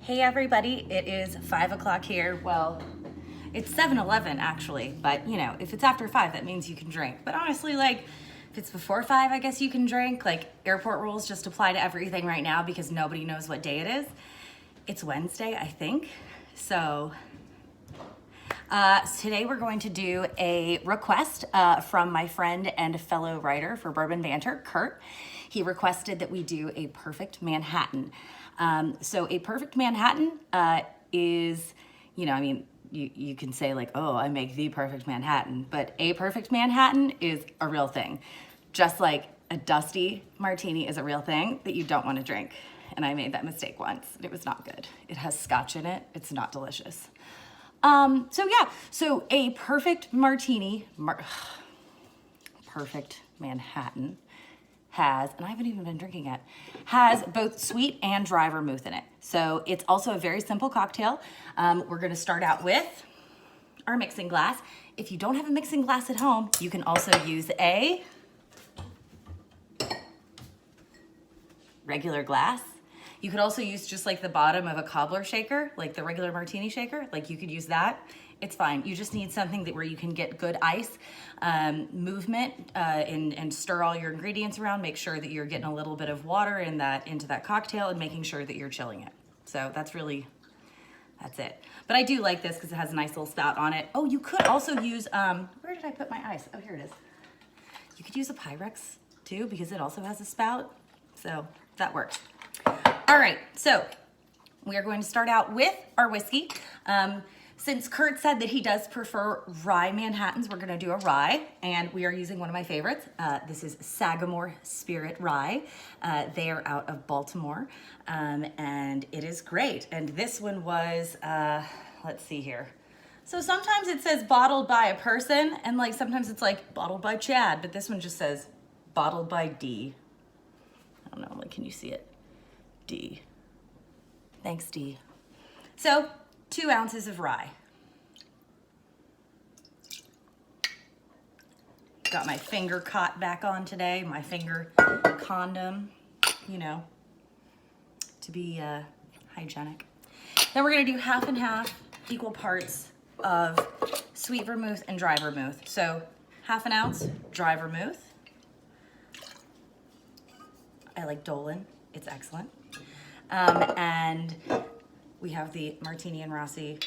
Hey everybody, it is 5 o'clock here. Well, it's 7:11 actually, but you know, if it's after 5, that means you can drink. But honestly, like, if it's before 5, I guess you can drink. Like, airport rules just apply to everything right now because nobody knows what day it is. It's Wednesday, I think. So, today we're going to do a request from my friend and fellow writer for Bourbon Banter, Kurt. He requested that we do a perfect Manhattan. So a perfect Manhattan is, you know, I mean, you can say like, oh, I make the perfect Manhattan, but a perfect Manhattan is a real thing. Just like a dusty martini is a real thing that you don't want to drink. And I made that mistake once. It was not good. It has scotch in it. It's not delicious. So a perfect martini, perfect Manhattan has, and I haven't even been drinking yet, has both sweet and dry vermouth in it. So it's also a very simple cocktail. We're gonna start out with our mixing glass. If you don't have a mixing glass at home, you can also use a regular glass. You could also use just like the bottom of a cobbler shaker, like the regular martini shaker, like you could use that. It's fine. You just need something where you can get good ice movement and stir all your ingredients around. Make sure that you're getting a little bit of water into that cocktail and making sure that you're chilling it. So that's it. But I do like this because it has a nice little spout on it. Oh, you could also use, where did I put my ice? Oh, here it is. You could use a Pyrex too because it also has a spout. So that works. All right, so we are going to start out with our whiskey. Since Kurt said that he does prefer rye Manhattans, we're gonna do a rye, and we are using one of my favorites. This is Sagamore Spirit Rye. They are out of Baltimore, and it is great. And this one was, let's see here. So sometimes it says bottled by a person, and like sometimes it's like bottled by Chad, but this one just says bottled by D. I don't know, like, can you see it? D. Thanks, D. So, 2 ounces of rye. Got my finger caught back on today, my finger condom, you know, to be hygienic. Then we're gonna do half and half, equal parts of sweet vermouth and dry vermouth. So, half an ounce dry vermouth. I like Dolan, it's excellent. And we have the Martini and Rossi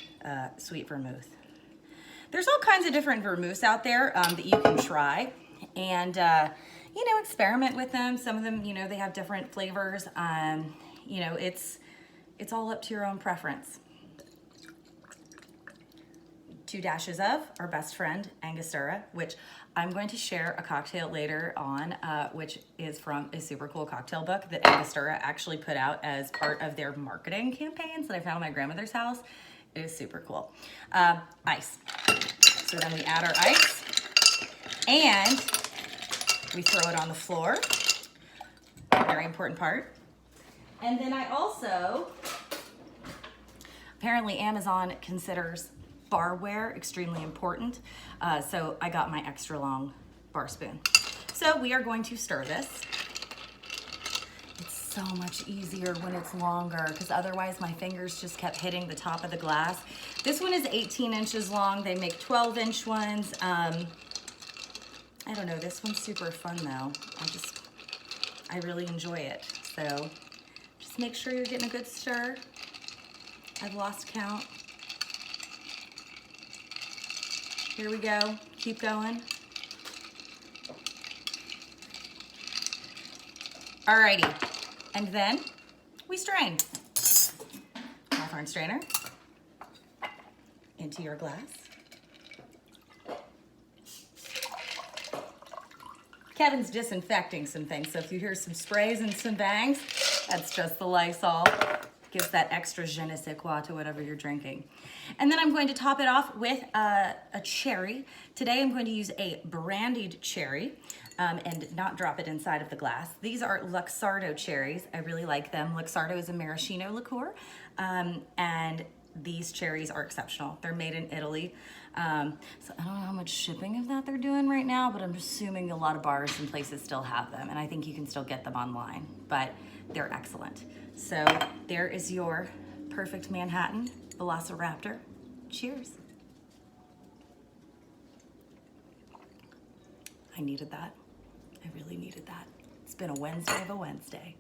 sweet vermouth. There's all kinds of different vermouths out there that you can try and, you know, experiment with them. Some of them, you know, they have different flavors. You know, it's all up to your own preference. 2 dashes of our best friend, Angostura, which I'm going to share a cocktail later on, which is from a super cool cocktail book that Angostura actually put out as part of their marketing campaigns that I found at my grandmother's house. It is super cool. Ice. So then we add our ice and we throw it on the floor. Very important part. And then I also, apparently Amazon considers barware extremely important. So I got my extra long bar spoon. So we are going to stir this. It's so much easier when it's longer because otherwise my fingers just kept hitting the top of the glass. This one is 18 inches long. They make 12-inch ones. I don't know, this one's super fun though. I really enjoy it. So just make sure you're getting a good stir. I've lost count. Here we go, keep going. Alrighty, and then we strain. Hawthorne strainer into your glass. Kevin's disinfecting some things, so if you hear some sprays and some bangs, that's just the Lysol. Gives that extra je ne sais quoi to whatever you're drinking. And then I'm going to top it off with a cherry. Today I'm going to use a brandied cherry and not drop it inside of the glass. These are Luxardo cherries. I really like them. Luxardo is a maraschino liqueur, and these cherries are exceptional. They're made in Italy. So I don't know how much shipping of that they're doing right now, but I'm assuming a lot of bars and places still have them, and I think you can still get them online, but they're excellent. So there is your perfect Manhattan Velociraptor. Cheers. I needed that. I really needed that. It's been a Wednesday of a Wednesday.